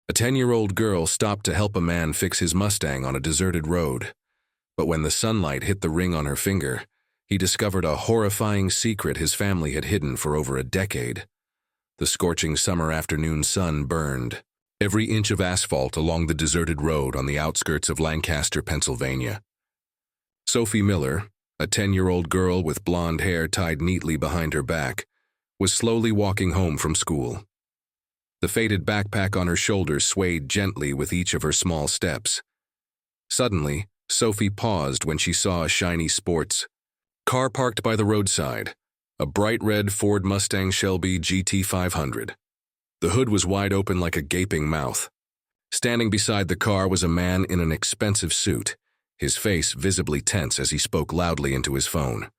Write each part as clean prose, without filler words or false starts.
A 10-year-old girl stopped to help a man fix his Mustang on a deserted road. But when the sunlight hit the ring on her finger, he discovered a horrifying secret his family had hidden for over a decade. The scorching summer afternoon sun burned every inch of asphalt along the deserted road on the outskirts of Lancaster, Pennsylvania. Sophie Miller, a 10-year-old girl with blonde hair tied neatly behind her back, was slowly walking home from school. The faded backpack on her shoulders swayed gently with each of her small steps. Suddenly, Sophie paused when she saw a shiny sports car parked by the roadside, a bright red Ford Mustang Shelby GT 500. The hood was wide open like a gaping mouth. Standing beside the car was a man in an expensive suit, his face visibly tense as he spoke loudly into his phone.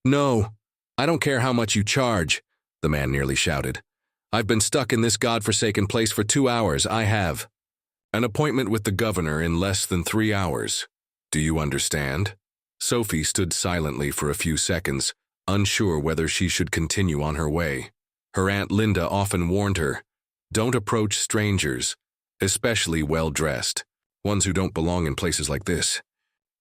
"No, I don't care how much you charge," the man nearly shouted. "I've been stuck in this godforsaken place for 2 hours, I have. An appointment with the governor in less than 3 hours. Do you understand?" Sophie stood silently for a few seconds, unsure whether she should continue on her way. Her Aunt Linda often warned her, "Don't approach strangers, especially well-dressed, ones who don't belong in places like this."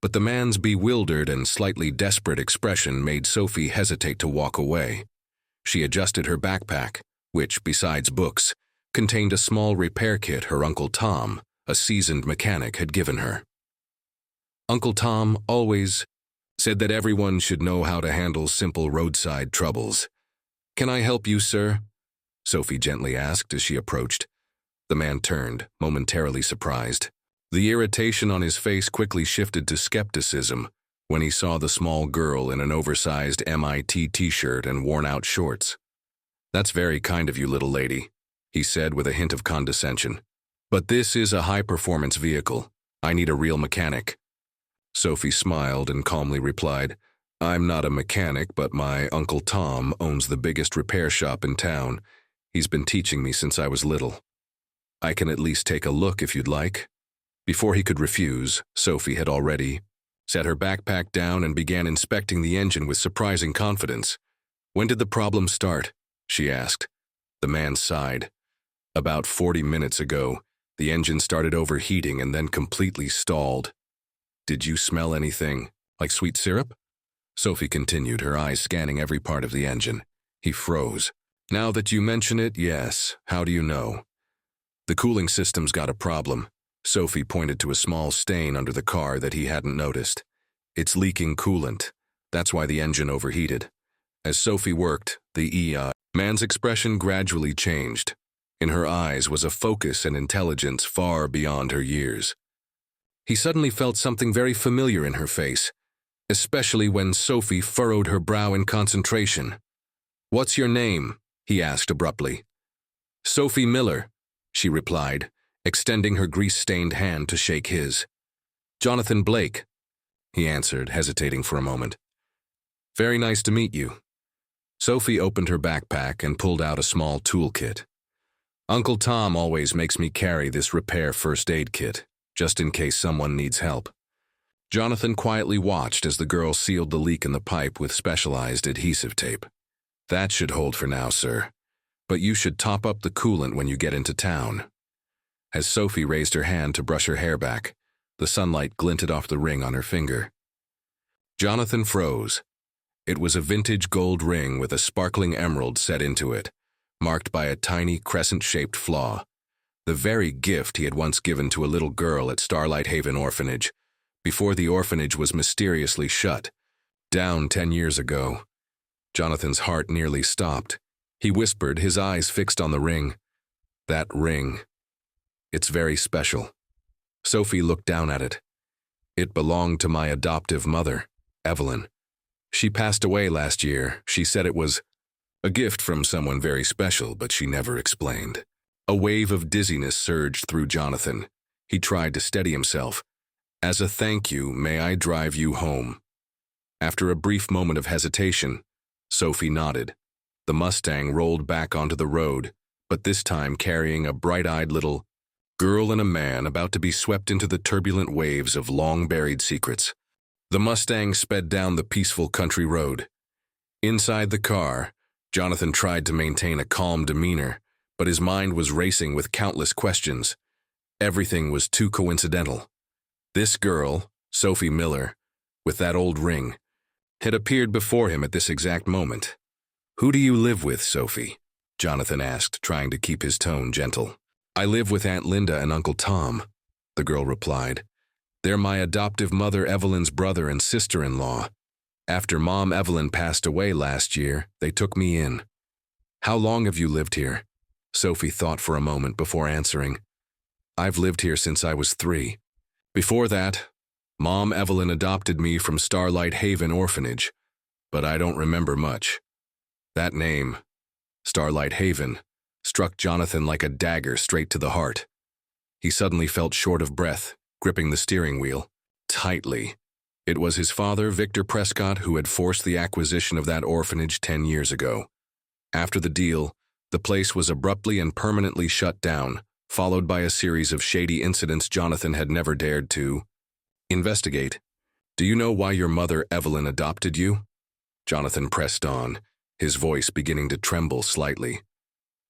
But the man's bewildered and slightly desperate expression made Sophie hesitate to walk away. She adjusted her backpack, which, besides books, contained a small repair kit her Uncle Tom, a seasoned mechanic, had given her. Uncle Tom always said that everyone should know how to handle simple roadside troubles. "Can I help you, sir?" Sophie gently asked as she approached. The man turned, momentarily surprised. The irritation on his face quickly shifted to skepticism when he saw the small girl in an oversized MIT t-shirt and worn-out shorts. "That's very kind of you, little lady," he said with a hint of condescension. "But this is a high-performance vehicle. I need a real mechanic." Sophie smiled and calmly replied, "I'm not a mechanic, but my Uncle Tom owns the biggest repair shop in town. He's been teaching me since I was little. I can at least take a look if you'd like." Before he could refuse, Sophie had already set her backpack down and began inspecting the engine with surprising confidence. "When did the problem start?" she asked. The man sighed. "About 40 minutes ago, the engine started overheating and then completely stalled." "Did you smell anything, like sweet syrup?" Sophie continued, her eyes scanning every part of the engine. He froze. "Now that you mention it, yes. How do you know?" "The cooling system's got a problem." Sophie pointed to a small stain under the car that he hadn't noticed. "It's leaking coolant. That's why the engine overheated." As Sophie worked, the man's expression gradually changed. In her eyes was a focus and intelligence far beyond her years. He suddenly felt something very familiar in her face, especially when Sophie furrowed her brow in concentration. "What's your name?" he asked abruptly. "Sophie Miller," she replied, extending her grease-stained hand to shake his. "Jonathan Blake," he answered, hesitating for a moment. "Very nice to meet you." Sophie opened her backpack and pulled out a small toolkit. "Uncle Tom always makes me carry this repair first aid kit, just in case someone needs help." Jonathan quietly watched as the girl sealed the leak in the pipe with specialized adhesive tape. "That should hold for now, sir. But you should top up the coolant when you get into town." As Sophie raised her hand to brush her hair back, the sunlight glinted off the ring on her finger. Jonathan froze. It was a vintage gold ring with a sparkling emerald set into it, marked by a tiny crescent-shaped flaw. The very gift he had once given to a little girl at Starlight Haven Orphanage, before the orphanage was mysteriously shut down 10 years ago. Jonathan's heart nearly stopped. He whispered, his eyes fixed on the ring. "That ring. It's very special." Sophie looked down at it. "It belonged to my adoptive mother, Evelyn. She passed away last year. She said it was a gift from someone very special, but she never explained." A wave of dizziness surged through Jonathan. He tried to steady himself. "As a thank you, may I drive you home?" After a brief moment of hesitation, Sophie nodded. The Mustang rolled back onto the road, but this time carrying a bright-eyed little girl and a man about to be swept into the turbulent waves of long-buried secrets. The Mustang sped down the peaceful country road. Inside the car, Jonathan tried to maintain a calm demeanor, but his mind was racing with countless questions. Everything was too coincidental. This girl, Sophie Miller, with that old ring, had appeared before him at this exact moment. "Who do you live with, Sophie?" Jonathan asked, trying to keep his tone gentle. "I live with Aunt Linda and Uncle Tom," the girl replied. "They're my adoptive mother Evelyn's brother and sister-in-law. After Mom Evelyn passed away last year, they took me in." "How long have you lived here?" Sophie thought for a moment before answering. "I've lived here since I was 3. Before that, Mom Evelyn adopted me from Starlight Haven Orphanage, but I don't remember much." That name, Starlight Haven, struck Jonathan like a dagger straight to the heart. He suddenly felt short of breath, gripping the steering wheel tightly. It was his father, Victor Prescott, who had forced the acquisition of that orphanage 10 years ago. After the deal, the place was abruptly and permanently shut down, followed by a series of shady incidents Jonathan had never dared to investigate. "Do you know why your mother Evelyn adopted you?" Jonathan pressed on, his voice beginning to tremble slightly.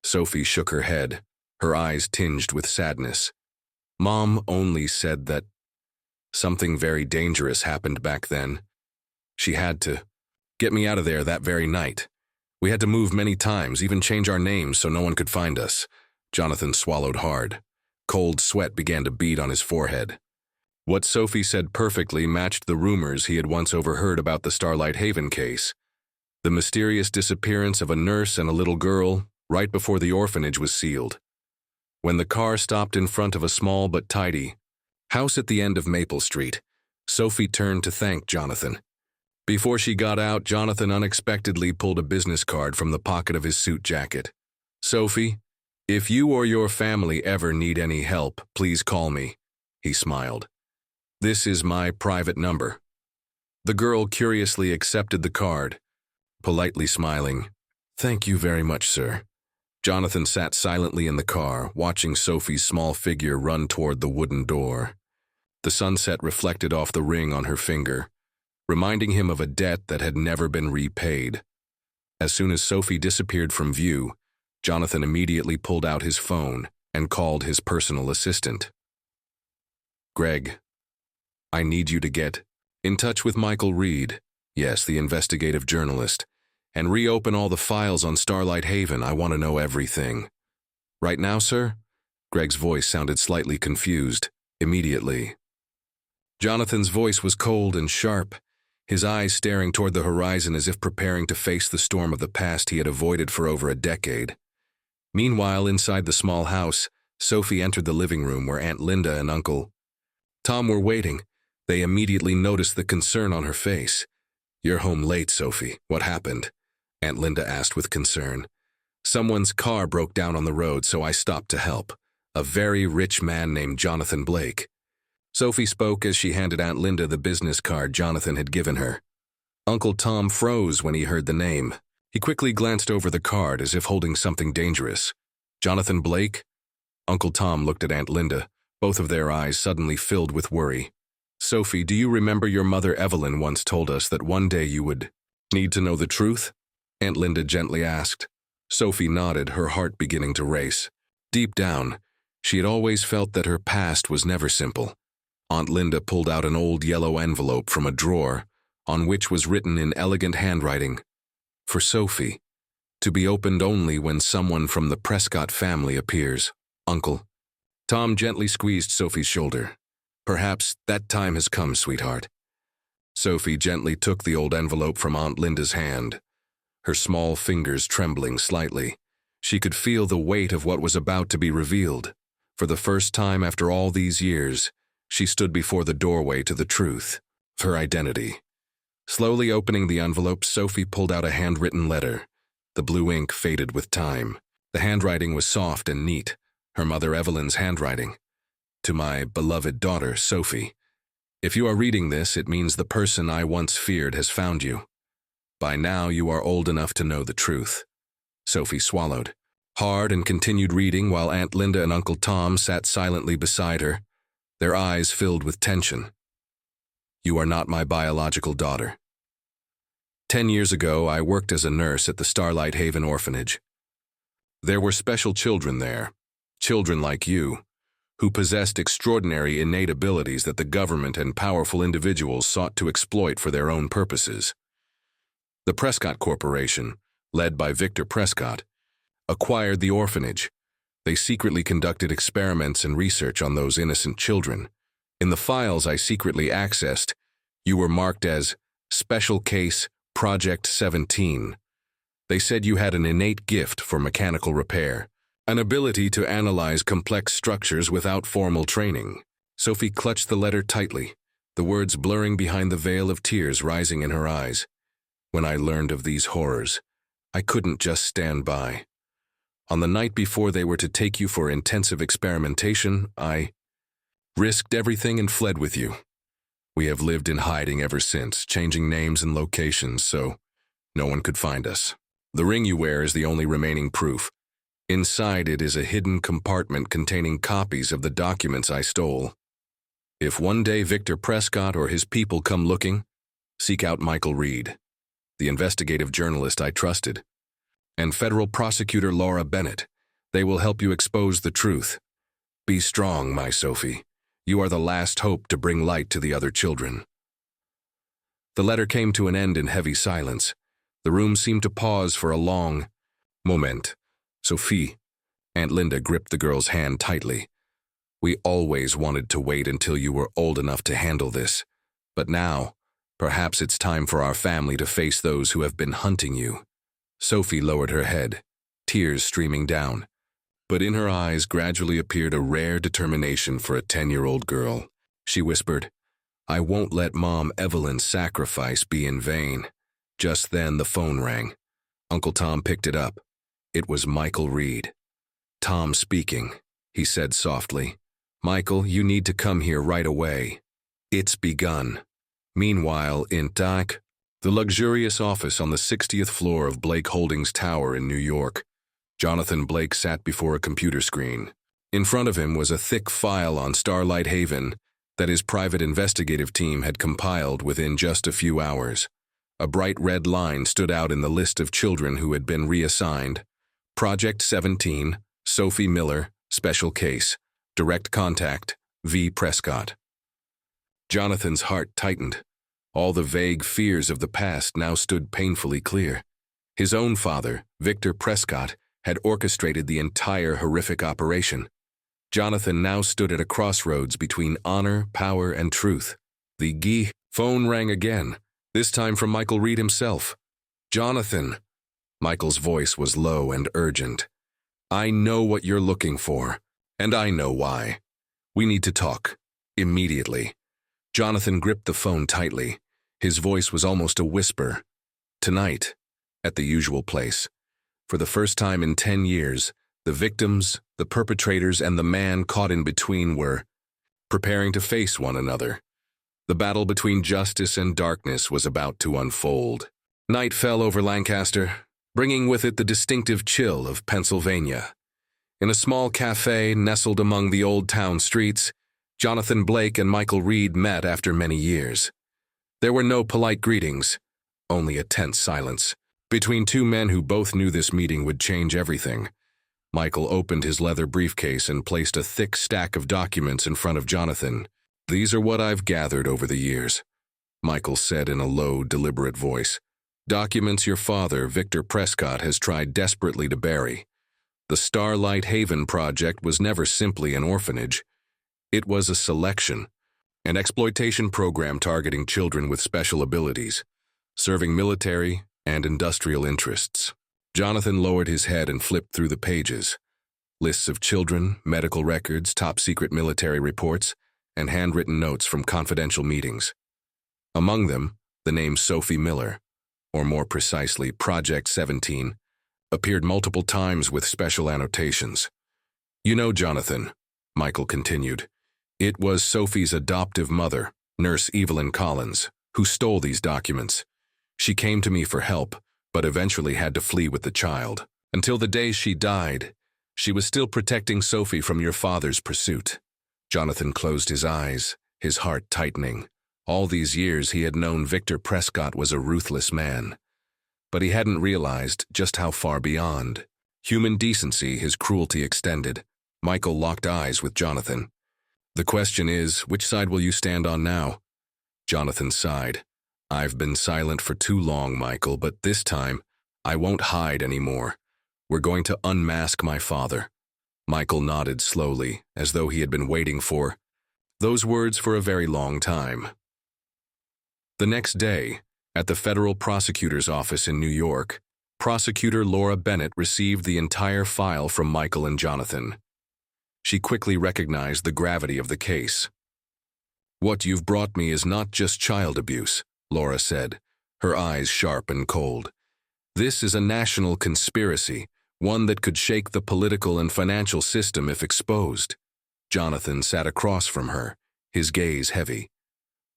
Sophie shook her head, her eyes tinged with sadness. "Mom only said that something very dangerous happened back then. She had to get me out of there that very night. We had to move many times, even change our names so no one could find us." Jonathan swallowed hard. Cold sweat began to bead on his forehead. What Sophie said perfectly matched the rumors he had once overheard about the Starlight Haven case. The mysterious disappearance of a nurse and a little girl right before the orphanage was sealed. When the car stopped in front of a small but tidy house at the end of Maple Street, Sophie turned to thank Jonathan. Before she got out, Jonathan unexpectedly pulled a business card from the pocket of his suit jacket. "Sophie, if you or your family ever need any help, please call me," he smiled. "This is my private number." The girl curiously accepted the card, politely smiling. "Thank you very much, sir." Jonathan sat silently in the car, watching Sophie's small figure run toward the wooden door. The sunset reflected off the ring on her finger, reminding him of a debt that had never been repaid. As soon as Sophie disappeared from view, Jonathan immediately pulled out his phone and called his personal assistant. "Greg, I need you to get in touch with Michael Reed, yes, the investigative journalist, and reopen all the files on Starlight Haven. I want to know everything." "Right now, sir?" Greg's voice sounded slightly confused. "Immediately." Jonathan's voice was cold and sharp, his eyes staring toward the horizon as if preparing to face the storm of the past he had avoided for over a decade. Meanwhile, inside the small house, Sophie entered the living room where Aunt Linda and Uncle Tom were waiting. They immediately noticed the concern on her face. "You're home late, Sophie. What happened?" Aunt Linda asked with concern. "Someone's car broke down on the road, so I stopped to help. A very rich man named Jonathan Blake." Sophie spoke as she handed Aunt Linda the business card Jonathan had given her. Uncle Tom froze when he heard the name. He quickly glanced over the card as if holding something dangerous. "Jonathan Blake?" Uncle Tom looked at Aunt Linda, both of their eyes suddenly filled with worry. "Sophie, do you remember your mother Evelyn once told us that one day you would need to know the truth?" Aunt Linda gently asked. Sophie nodded, her heart beginning to race. Deep down, she had always felt that her past was never simple. Aunt Linda pulled out an old yellow envelope from a drawer, on which was written in elegant handwriting, "For Sophie, to be opened only when someone from the Prescott family appears. Uncle." Tom gently squeezed Sophie's shoulder. "Perhaps that time has come, sweetheart." Sophie gently took the old envelope from Aunt Linda's hand, her small fingers trembling slightly. She could feel the weight of what was about to be revealed. For the first time after all these years, she stood before the doorway to the truth, her identity. Slowly opening the envelope, Sophie pulled out a handwritten letter. The blue ink faded with time. The handwriting was soft and neat, her mother Evelyn's handwriting. "To my beloved daughter, Sophie. If you are reading this, it means the person I once feared has found you. By now you are old enough to know the truth." Sophie swallowed hard and continued reading while Aunt Linda and Uncle Tom sat silently beside her, their eyes filled with tension. "You are not my biological daughter. 10 years ago, I worked as a nurse at the Starlight Haven Orphanage. There were special children there, children like you, who possessed extraordinary innate abilities that the government and powerful individuals sought to exploit for their own purposes. The Prescott Corporation, led by Victor Prescott, acquired the orphanage. They secretly conducted experiments and research on those innocent children. In the files I secretly accessed, you were marked as Special Case Project 17. They said you had an innate gift for mechanical repair, an ability to analyze complex structures without formal training. Sophie clutched the letter tightly, the words blurring behind the veil of tears rising in her eyes. When I learned of these horrors, I couldn't just stand by. On the night before they were to take you for intensive experimentation, I risked everything and fled with you. We have lived in hiding ever since, changing names and locations so no one could find us. The ring you wear is the only remaining proof. Inside it is a hidden compartment containing copies of the documents I stole. If one day Victor Prescott or his people come looking, seek out Michael Reed, the investigative journalist I trusted, and federal prosecutor Laura Bennett. They will help you expose the truth. Be strong, my Sophie. You are the last hope to bring light to the other children. The letter came to an end in heavy silence. The room seemed to pause for a long moment. Sophie, Aunt Linda gripped the girl's hand tightly. We always wanted to wait until you were old enough to handle this. But now, perhaps it's time for our family to face those who have been hunting you. Sophie lowered her head, tears streaming down. But in her eyes gradually appeared a rare determination for a 10-year-old girl. She whispered, I won't let Mom Evelyn's sacrifice be in vain. Just then the phone rang. Uncle Tom picked it up. It was Michael Reed. Tom speaking, he said softly. Michael, you need to come here right away. It's begun. Meanwhile, in Dak, the luxurious office on the 60th floor of Blake Holdings Tower in New York, Jonathan Blake sat before a computer screen. In front of him was a thick file on Starlight Haven that his private investigative team had compiled within just a few hours. A bright red line stood out in the list of children who had been reassigned. Project 17, Sophie Miller, Special Case, Direct Contact, V. Prescott. Jonathan's heart tightened. All the vague fears of the past now stood painfully clear. His own father, Victor Prescott, had orchestrated the entire horrific operation. Jonathan now stood at a crossroads between honor, power, and truth. The phone rang again, this time from Michael Reed himself. Jonathan. Michael's voice was low and urgent. I know what you're looking for, and I know why. We need to talk. Immediately. Jonathan gripped the phone tightly. His voice was almost a whisper. Tonight, at the usual place. For the first time in 10 years, the victims, the perpetrators, and the man caught in between were preparing to face one another. The battle between justice and darkness was about to unfold. Night fell over Lancaster, bringing with it the distinctive chill of Pennsylvania. In a small cafe nestled among the old town streets, Jonathan Blake and Michael Reed met after many years. There were no polite greetings, only a tense silence, between two men who both knew this meeting would change everything. Michael opened his leather briefcase and placed a thick stack of documents in front of Jonathan. These are what I've gathered over the years, Michael said in a low, deliberate voice. Documents your father, Victor Prescott, has tried desperately to bury. The Starlight Haven project was never simply an orphanage. It was a selection, an exploitation program targeting children with special abilities, serving military and industrial interests. Jonathan lowered his head and flipped through the pages. Lists of children, medical records, top-secret military reports, and handwritten notes from confidential meetings. Among them, the name Sophie Miller, or more precisely, Project 17, appeared multiple times with special annotations. You know, Jonathan, Michael continued, it was Sophie's adoptive mother, Nurse Evelyn Collins, who stole these documents. She came to me for help, but eventually had to flee with the child. Until the day she died, she was still protecting Sophie from your father's pursuit. Jonathan closed his eyes, his heart tightening. All these years he had known Victor Prescott was a ruthless man, but he hadn't realized just how far beyond. Human decency, his cruelty extended. Michael locked eyes with Jonathan. The question is, which side will you stand on now? Jonathan sighed. I've been silent for too long, Michael, but this time, I won't hide anymore. We're going to unmask my father. Michael nodded slowly, as though he had been waiting for those words for a very long time. The next day, at the federal prosecutor's office in New York, Prosecutor Laura Bennett received the entire file from Michael and Jonathan. She quickly recognized the gravity of the case. What you've brought me is not just child abuse, Laura said, her eyes sharp and cold. This is a national conspiracy, one that could shake the political and financial system if exposed. Jonathan sat across from her, his gaze heavy.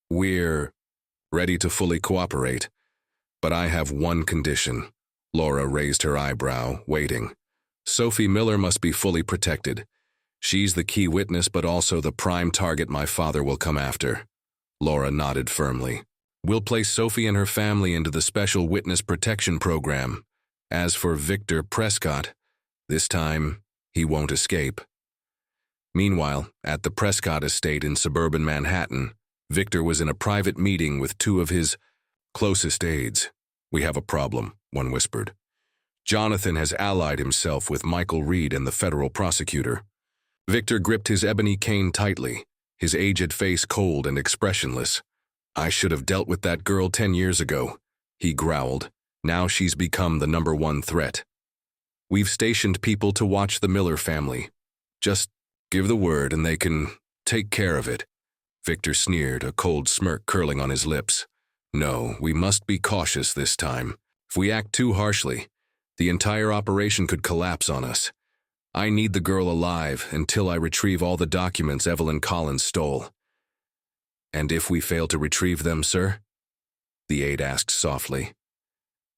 We're ready to fully cooperate, but I have one condition. Laura raised her eyebrow, waiting. Sophie Miller must be fully protected. She's the key witness, but also the prime target my father will come after. Laura nodded firmly. We'll place Sophie and her family into the Special Witness Protection Program. As for Victor Prescott, this time, he won't escape. Meanwhile, at the Prescott estate in suburban Manhattan, Victor was in a private meeting with two of his closest aides. We have a problem, one whispered. Jonathan has allied himself with Michael Reed and the federal prosecutor. Victor gripped his ebony cane tightly, his aged face cold and expressionless. I should have dealt with that girl 10 years ago, he growled. Now she's become the #1 threat. We've stationed people to watch the Miller family. Just give the word and they can take care of it. Victor sneered, a cold smirk curling on his lips. No, we must be cautious this time. If we act too harshly, the entire operation could collapse on us. I need the girl alive until I retrieve all the documents Evelyn Collins stole. And if we fail to retrieve them, sir? The aide asked softly.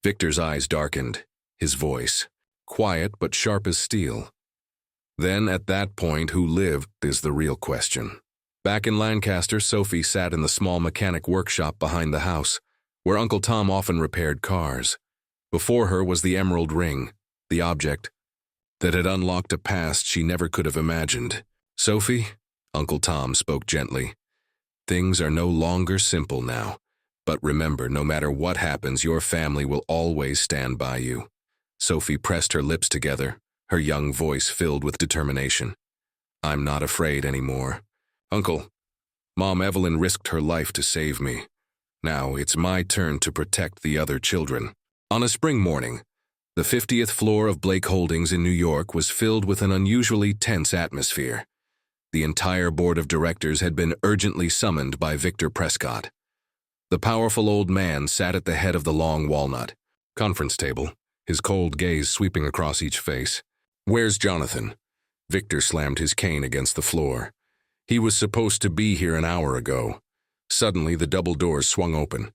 Victor's eyes darkened, his voice quiet but sharp as steel. Then, at that point, who lived is the real question. Back in Lancaster, Sophie sat in the small mechanic workshop behind the house, where Uncle Tom often repaired cars. Before her was the emerald ring, the object that had unlocked a past she never could have imagined. Sophie, Uncle Tom spoke gently. Things are no longer simple now. But remember, no matter what happens, your family will always stand by you. Sophie pressed her lips together, her young voice filled with determination. I'm not afraid anymore. Uncle, Mom Evelyn risked her life to save me. Now it's my turn to protect the other children. On a spring morning, the 50th floor of Blake Holdings in New York was filled with an unusually tense atmosphere. The entire board of directors had been urgently summoned by Victor Prescott. The powerful old man sat at the head of the long walnut conference table, his cold gaze sweeping across each face. Where's Jonathan? Victor slammed his cane against the floor. He was supposed to be here an hour ago. Suddenly, the double doors swung open.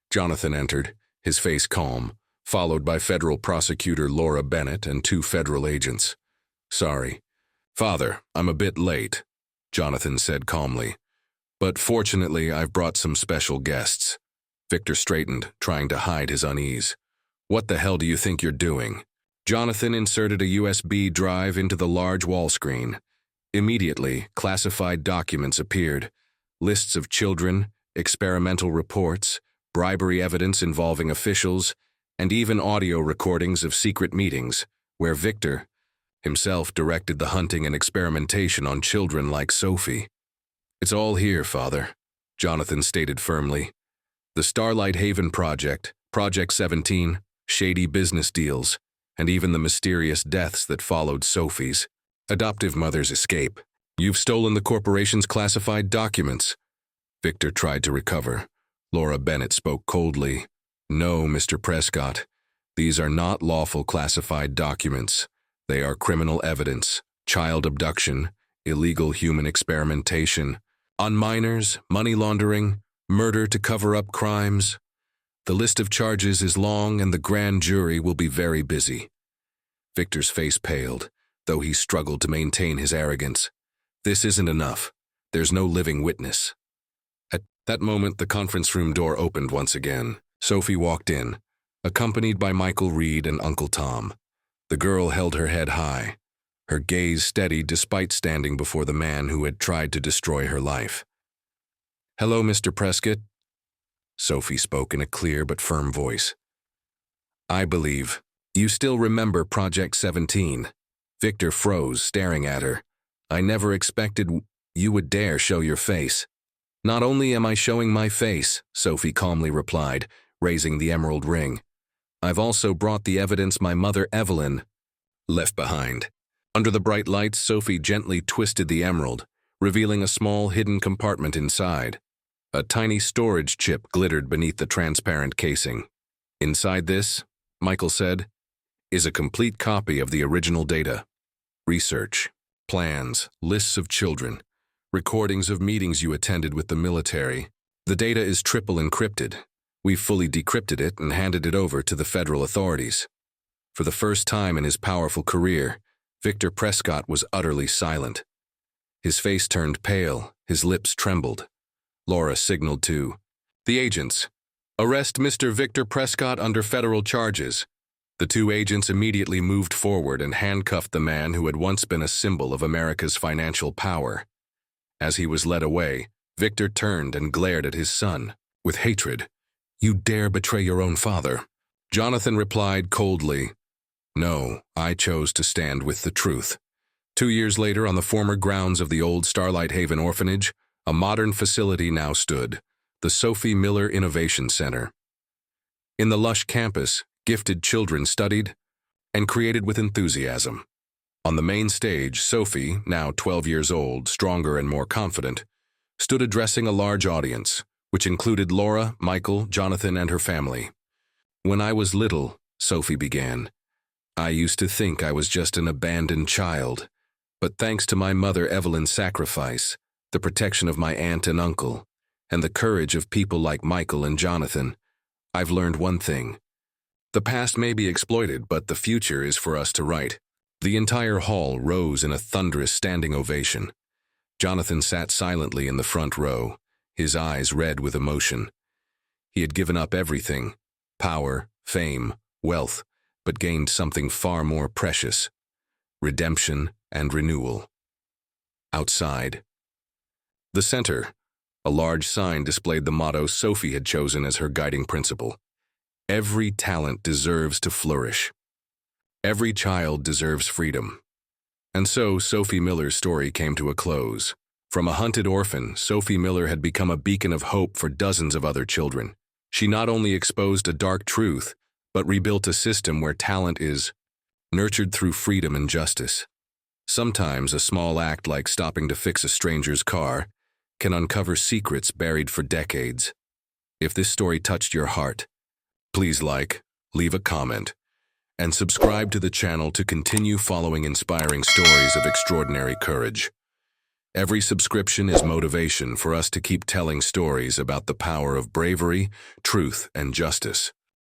Jonathan entered, his face calm, followed by federal prosecutor Laura Bennett and 2 federal agents. Sorry. Father, I'm a bit late, Jonathan said calmly. But fortunately, I've brought some special guests. Victor straightened, trying to hide his unease. What the hell do you think you're doing? Jonathan inserted a USB drive into the large wall screen. Immediately, classified documents appeared. Lists of children, experimental reports, bribery evidence involving officials, and even audio recordings of secret meetings, where Victor himself directed the hunting and experimentation on children like Sophie. It's all here, Father, Jonathan stated firmly. The Starlight Haven Project, Project 17, shady business deals, and even the mysterious deaths that followed Sophie's adoptive mother's escape. You've stolen the corporation's classified documents. Victor tried to recover. Laura Bennett spoke coldly. No, Mr. Prescott. These are not lawful classified documents. They are criminal evidence, child abduction, illegal human experimentation, on minors, money laundering, murder to cover up crimes. The list of charges is long and the grand jury will be very busy. Victor's face paled, though he struggled to maintain his arrogance. This isn't enough. There's no living witness. At that moment, the conference room door opened once again. Sophie walked in, accompanied by Michael Reed and Uncle Tom. The girl held her head high, her gaze steady despite standing before the man who had tried to destroy her life. "Hello, Mr. Prescott," Sophie spoke in a clear but firm voice. "I believe you still remember Project 17. Victor froze, staring at her. "I never expected you would dare show your face." "Not only am I showing my face," Sophie calmly replied, raising the emerald ring. "I've also brought the evidence my mother Evelyn left behind." Under the bright lights, Sophie gently twisted the emerald, revealing a small hidden compartment inside. A tiny storage chip glittered beneath the transparent casing. "Inside this," Michael said, "is a complete copy of the original data. Research, plans, lists of children, recordings of meetings you attended with the military. The data is triple encrypted. We've fully decrypted it and handed it over to the federal authorities." For the first time in his powerful career, Victor Prescott was utterly silent. His face turned pale, his lips trembled. Laura signaled to the agents, "Arrest Mr. Victor Prescott under federal charges." The two agents immediately moved forward and handcuffed the man who had once been a symbol of America's financial power. As he was led away, Victor turned and glared at his son with hatred. "You dare betray your own father?" Jonathan replied coldly, "No, I chose to stand with the truth." 2 years later, on the former grounds of the old Starlight Haven orphanage, a modern facility now stood, the Sophie Miller Innovation Center. In the lush campus, gifted children studied and created with enthusiasm. On the main stage, Sophie, now 12 years old, stronger and more confident, stood addressing a large audience, which included Laura, Michael, Jonathan, and her family. "When I was little," Sophie began, "I used to think I was just an abandoned child. But thanks to my mother Evelyn's sacrifice, the protection of my aunt and uncle, and the courage of people like Michael and Jonathan, I've learned one thing. The past may be exploited, but the future is for us to write." The entire hall rose in a thunderous standing ovation. Jonathan sat silently in the front row, his eyes red with emotion. He had given up everything, power, fame, wealth, but gained something far more precious: redemption and renewal. Outside the center, a large sign displayed the motto Sophie had chosen as her guiding principle: "Every talent deserves to flourish. Every child deserves freedom." And so Sophie Miller's story came to a close. From a hunted orphan, Sophie Miller had become a beacon of hope for dozens of other children. She not only exposed a dark truth, but rebuilt a system where talent is nurtured through freedom and justice. Sometimes a small act like stopping to fix a stranger's car can uncover secrets buried for decades. If this story touched your heart, please like, leave a comment, and subscribe to the channel to continue following inspiring stories of extraordinary courage. Every subscription is motivation for us to keep telling stories about the power of bravery, truth, and justice.